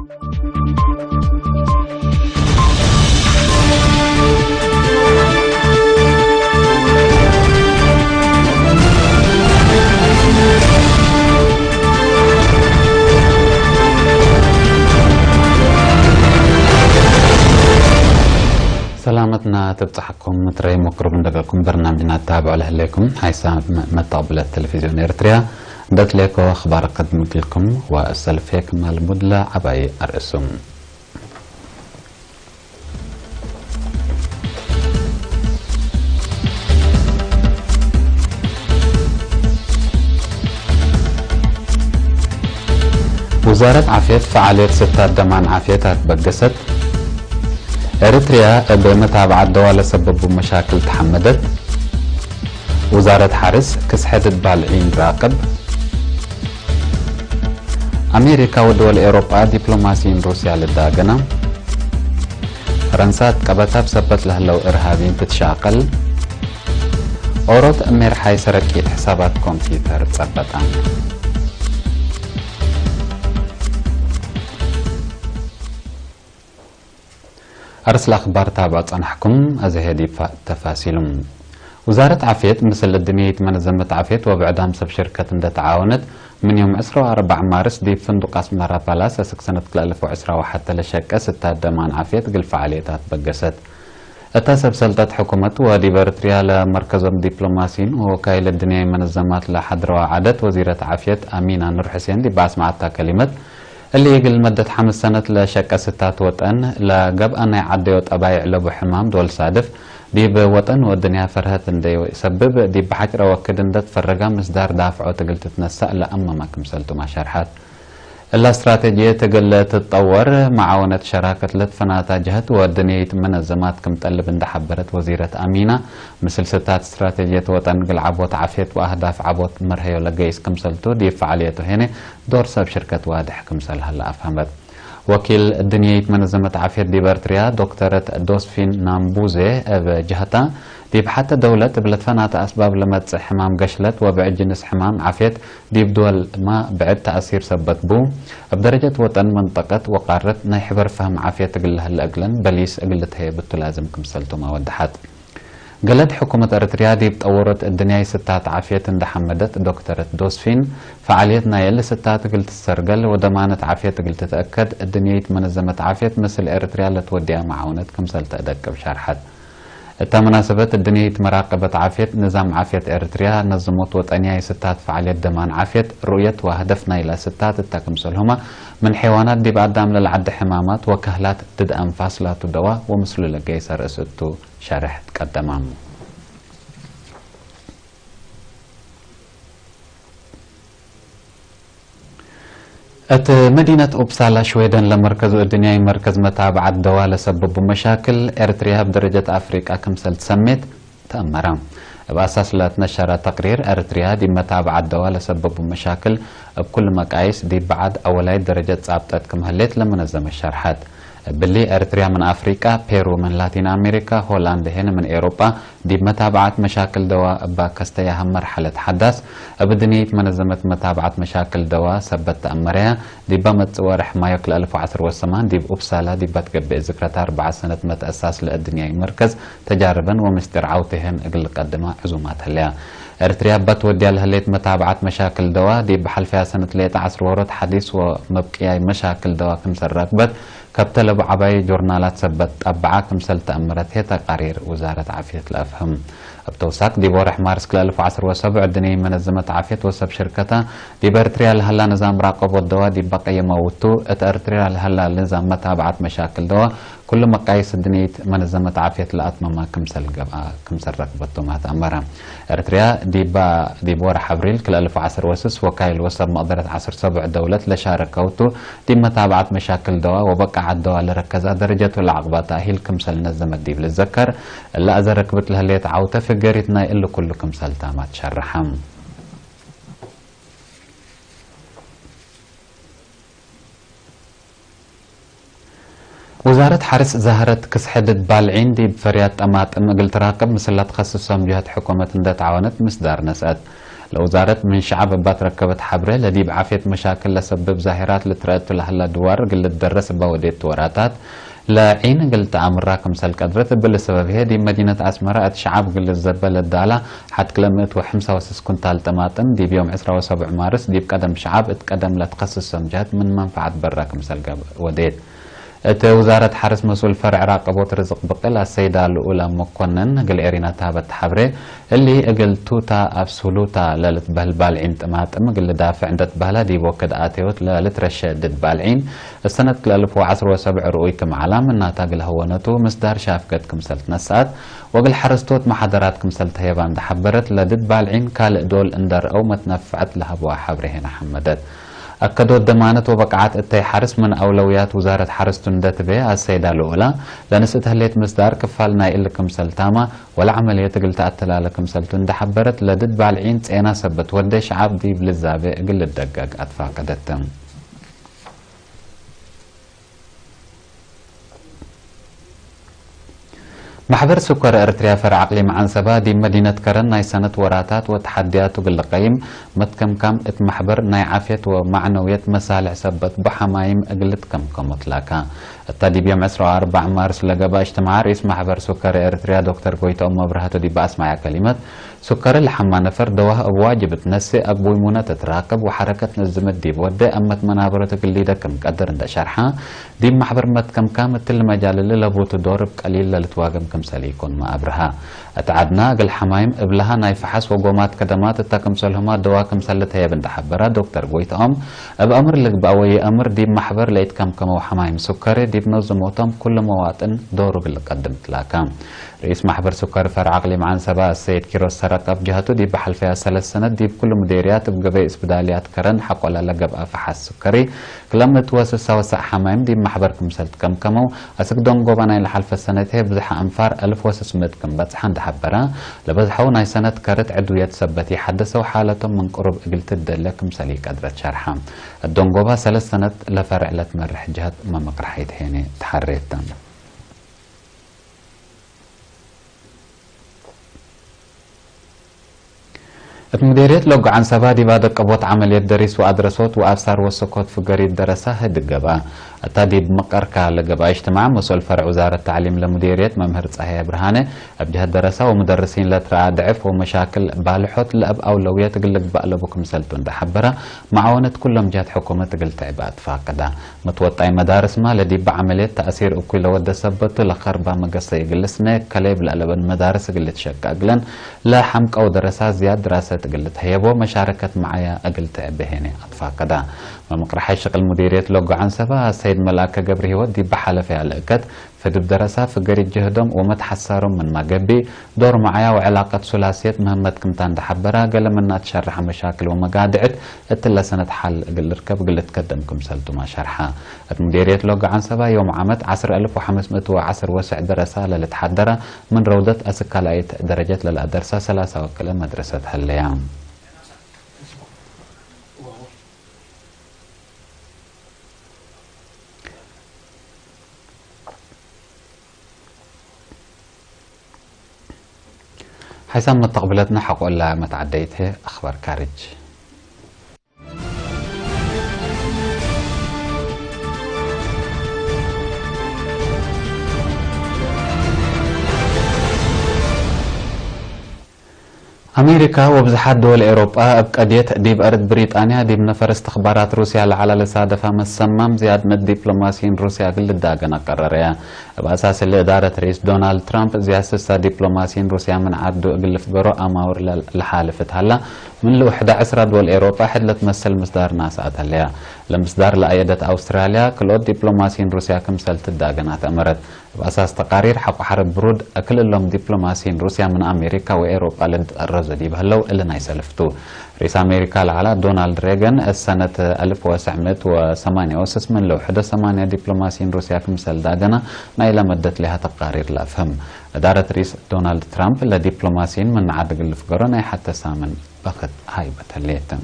سلامتنا تبصحكم تري مقرب ندقلكم برنامجنا التابع له لكم حيث متابعة التلفزيون إريتريا دت لكم أخبار قدمت لكم والسلفيك مع المدلة عباي أرئسهم. وزارة عافية فعالية ستات دمان عافيتها تبقست. إريتريا بمتابعة دولة سببوا مشاكل تحمدت. وزارة حرس كسحت بالعين راقب. أمريكا ودول أوروبا دبلوماسيين روسيا للداقنة. فرنسا قبتها بسبت لها لو إرهابيين تتشاقل. أوروت أمير حيث ركيت حسابات كمبيوتر تثبتان. أرسل أخبار تابعت عنحكم أزهدي تفاصيلهم. وزارة عافية مثل الدنيا منظمة عافية وبعدها سب شركة تعاونت من يوم 14 مارس دي فندق أسمرا بالاس أسك سنة 2010 وحتى لشكة ستة دمان عافية قل فعاليتها تبقست. أتاسب سلطة حكومة ودي بريتريا لمركزهم دبلوماسيين ووكايل الدنيا منظمات لحضر وعدت وزيرة عافية أمينة نور حسين دي باسمعتها كلمة اللي يقل مدة 5 سنة لشكة ستات وطن لقب أنا عديوت أبايع لبو حمام دول صادف دي بوطن والدنيا فرهت اندي يسبب دي بحجر وكد اندت فرقا مصدار دافعو تقل تتنسأ لأما ما كمسلتو مع شرحات الاستراتيجية تقل تتطور معاونة شراكة لتفناتا جهت والدنيا منظمات كم تقلب اند حبرت وزيرة أمينة مثل ستات استراتيجية وطن قل عبوت عافيت وأهداف عبوت مرهيو لقيس كمسلتو دي فعاليته هنا دور سب شركة وادح كمسلها لأفهمت. وكيل الدنيا منظمة عافية دي بريتريا دكتورة دوسفين نامبوزي بجهتا دي بحتى دولة بلتفنات أسباب لما تصح حمام قشلت وبعجنس حمام عافية دي بدول ما بعد تأثير سبت بو بدرجة وطن منطقة وقارت نايحبر فهم عافية تقلها الأقلن بليس أقلت هي بتو لازم كمسلتو ما ودحات. قالت حكومة إريتريا دي بتطورت الدنيا ستات عافية اندحمدت دكتورة دوسفين فعاليتنا يلي ستات قلت السرقل وضمانة عافية قلت تتأكد الدنيا منظمة عافية مثل إريتريا لتوديها معاونة كمسل تأدك بشارحات. مناسبة الدنيا مراقبة عافية نظام عافية إريتريا نظمت وطنيا ستات فعالية دمان عافية رؤية وهدفنا إلى ستات التكمسلهما من حيوانات دي بعدام للعد حمامات وكهلات تد أنفاصلات الدواء ومثل لقيس رأسته شارح تقدمام. مدينة أوبسالا شويدن لمركز الدنيا مركز متابعة الدواء لسبب مشاكل إريتريا بدرجة أفريقيا كمسل تسميت تأمرا بأساس لا تنشر تقرير إريتريا دي متابعة الدواء لسبب مشاكل بكل مقاييس دي بعد أولاي درجة صابتات كمهليت لمنظم الشرحات باللي إريتريا من أفريقيا بيرو من لاتين أمريكا هولندا هنا من أوروبا دي متابعة مشاكل دواء باكستياها مرحلة حدث بدنية منظمة متابعة مشاكل دواء سبت تأمرها دي بمت ورح ما يكل 1010 والثمان دي بأوبسالا دي بتقب ذكرتها 4 سنة متأساس للدنيا مركز تجاربا ومسترعوتهن اقل قدمها عزومات هليا إريتريا بتودي لهليت متابعة مشاكل دواء دي بحل فيها سنة 13 ورد حديث ومبقياي مشاكل دواء كمسر راكبت كبتلب عباي جورنالات سبت أبعا كمسل تأمرت هي تقارير وزارة عافية الأفهم بتوساق دي بورح مارس كل 2017 الدنيا منظمة عافية وسب شركتها دي بإريتريا لهلا نظام راقب والدواء دي بقى يموتو إريتريا لهلا نظام متابعة مشاكل دواء كل مقاييس الدنيا منظمة عافية الأطمة ما كمسل ركبتو ما تأمرها إريتريا دي بورح أبريل كل 2010 وكايل وسب مقدرة 17 دولة لشاركوتو دي متابعة مشاكل دواء وبقى على الدواء لركزها درجته العقبة تأهيل كمسل نظمت دي للذكر لا أذا ركبت لها اللي تعوته في قريتنا إلا كلكم سلتا ما تشرحهم. وزارة حرس زهرت كسحدت بالعين دي بفريات أمات قلت راقب مثل لا تخصصهم جهة حكومة اندت عاونت مصدار نسأت لوزارة من شعب بات ركبت حبره لديب عافية مشاكل لسبب ظاهرات لترأت لهلا دوار قلت درس بوديت وراتات لعين قلت عمرا كمسال قدرت بالسبب هذه مدينة أسمرة شعب قلت زربل الدالة حد كلمت وحمسة وسس كنتال طماطم ديب يوم 27 مارس ديب قدم شعب اتقدم لتخصص سمجات من منفعة برا كمسال وديت وزارة حرس مسؤول فرع راقبوت رزق بقل السيدة الأولى مكونن قل إرينا تابت حبري اللي قل توتا أبسولوتا لالت بهالبالعين تماتم قل دافع عندت بهلا دي بوكد آتيوت لالت رشدت بالعين السنة 2017 رؤيكم علام الناتا قل هونتو مصدار شافقت كمسلت نسات وقل حرستوت محاضرات كمسلت هيبان دحبرت لدت بالعين كال دول اندر أو متنفعت لها بوا حبري هنا حمدت أكدوا الضمانة وبقعات التي حرس من أولويات وزارة حرس تندت بها السيدة الأولى لنسيت هليت مصدار كفالنا إلكم سلتاما ولا عملية قلت أتلا لكم سلتون دحبرت لدد بالعين تسينا سبت ودي شعب دي بلزابة قل الدقاق أتفاقدتهم محبر سكر ارتريا فرع عقلي مع انسبا دي مدينة كرن ناي سنة وراتات وتحديات وقل قيم متكم كم ات محبر ناي عافية ومعنوية مسالع سبت بحمايم اقلت كم اطلاقا التادي بيوم 4 مارس لقبا اجتماع رئيس محبر سكر ارتريا دكتور قويتا مبرهاتو دي باسمع كلمات سكر الحما نفر دواه بواجب تنسي أبوي منى تتراكب وحركة نزمت ديب ودي أمت منابرة قليدة كم قدر عند شرحها ديب محبر مت كم كامت المجال اللي لبوت دورب قليل لتواقم كم سليكون ما أبرها أتعدنا قل حمايم إبلها نايفحس وقومات كدمات التاكم سلهما دواكم سلت هي بنت حبرها دكتور قويت بأمر لك بأوي أمر ديب محبر ليت كم وحمايم سكري ديب نظم وطم كل مواطن دوره اللي قدمت لكم رئيس محبر سكر فرع عقلي مع سبا السيد كيروس سرقب جهته دي بحل فيها 3 سنوات دي بكل مديريات بقبي اسبداليات كرن حق ولا لقب افحص سكري كلام توسس وسع حمايم دي محبركم سلت كمو اسكدون قوبانا لحلف السنه هي بزح انفار 1600 كم بصحن دحبرا لبزحو ناي سنه كرت عدويات سبتي حدثوا حالتهم من قرب قلت الدلكم سليك قدرت شرحه الدون قوبا 3 سنوات لفرع لتمرح جهه ما مقرحيت هنا تحريت مديرية لوج عن سبادي بعد قبوت عملية دريس وأدرسوت وأبصار وسكوت في قريب درسة هدقبا التادي بمقركا لقبا اجتماع مسؤول فرع وزارة التعليم لمديرية ممهر صحيح برهانة أبجه الدرسة ومدرسين لترى ضعف ومشاكل بالحوت لأب أولوية تقلق بقلبكم سلتون دحبرة معاونة كلهم جهات حكومة تقلت عباد فاقدة متوطعي مدارس ما لدي بعملية تأثير أكل ود سبت لخربة مقصة يقلسنا كليب لألبن مدارس قلت شك أقلن لا حمك أو دراسات زياد دراسة قلت هيبو مشاركة معايا قلت بهني أتفاقدا ومقرحي شغل مديرية لوجو عن سبا السيد ملاك قبره ودي بحالة في الأكد فدب دراسة في قريب جهدهم ومتحسرهم من ما قبي دور معايا وعلاقة ثلاثية مهمة كمتان دحبرها قال منا تشرح مشاكل ومقادعت اتلا سنة حل قل ركب قل تقدمكم سلتو ما شرحها مديرية لوجو عن سبا يوم عمت 10510 وسع دراسة للتحدرة من روضة أسكالاية درجات للأدرسة 3 وكلا مدرسة هاليام حسام متقبلتنا حق ولا ما تعديتها أخبار كارج أمريكا وبزحات دول أوروبا أبقديت ديب أرض بريطانيا ديب نفر استخبارات روسيا لعلى لسادفة مسمم زياد مد دبلوماسيين روسيا قل الداقنا قرريا بأساس الإدارة رئيس دونالد ترامب زياسة دبلوماسيين روسيا من عدو قل فقرو أماور لحالفت هلا من لو 11 دول أوروبا حد لتمثل مصدار ناسات هلا لمصدار لأيدة أستراليا كلود دبلوماسيين روسيا كمسلت الداقنا تأمرت بأساس تقارير حق حرب برود أكل لهم دبلوماسيين روسيا من أمريكا وأوروبا للرز دي بهلو اللي نايسلفتو رئيس أمريكا العلا دونالد ريغان السنة 1988 من لو 8 دبلوماسيين روسيا كمسل داقنا نايلة مدت لها تقارير لأفهم إدارة رئيس دونالد ترامب لدبلوماسيين من عدق الفقرنا حتى سامن بقت هايبة الليتم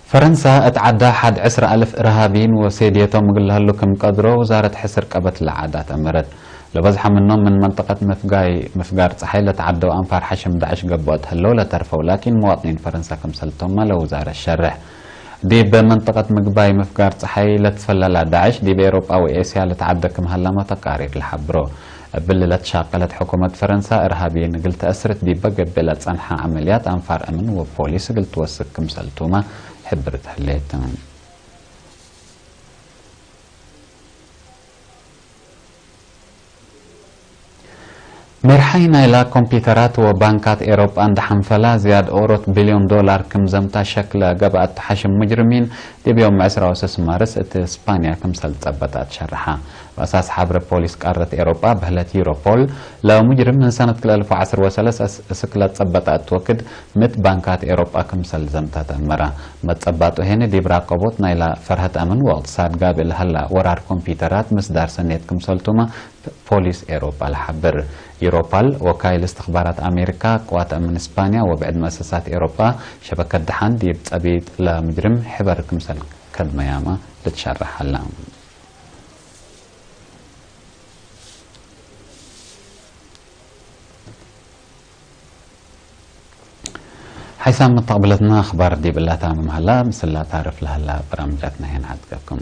فرنسا اتعدى حد 10,000 إرهابيين وسيديتهم مقلهلو كم قدروا وزارة حسر قبت العادات أمرت لبزحة منهم من منطقة مفقار صحيلة تعدوا أنفار حشم داعش قبوت هلو لترفوا لكن مواطنين فرنسا كم سلتهم لوزارة الشرح دي بمنطقة مقباي مفقار صحيلة تفلل داعش دي بأوروبا وإيسيا لتعدى كم هلا متقارير الحبرو بللت شاقلت حكومة فرنسا إرهابيين قلت أسرت دي بقبلت صنحة عمليات أنفار أمن وبوليس قلت وسك كم سلتوما حبرت هليتهم مرحينا إلى كمبيوترات وبنكات أوروبا عند حنفلة زياد أوروت بليون دولار كم زمتا شكل قبعت حشم مجرمين دي بيوم 10 مارس إسبانيا كم سلطبتات شرحة وأساس حبر بوليس قارة أوروبا بهلت يوروبول لو مجرم من سنة 2013 سكلت صبتات توكد مت بنكات أوروبا كم سلزمتا تمرة متصبتو هنا دي براقبوت نايلا فرهت أمن واقتصاد قابل هلا ورار كمبيوترات مصدر سنيت كم سلطوما بوليس أوروبا الحبر يوروبال وكايل استخبارات أمريكا قوات أمن إسبانيا وبعد مؤسسات أوروبا شبكة دحان دي بتأبيد لمجرم حبر كمسل كدمياما لتشرح هلا حيث متقبلتنا أخبار دي بالله تمام هلا مثل لا تعرف لهلا برامجاتنا هنا عندكم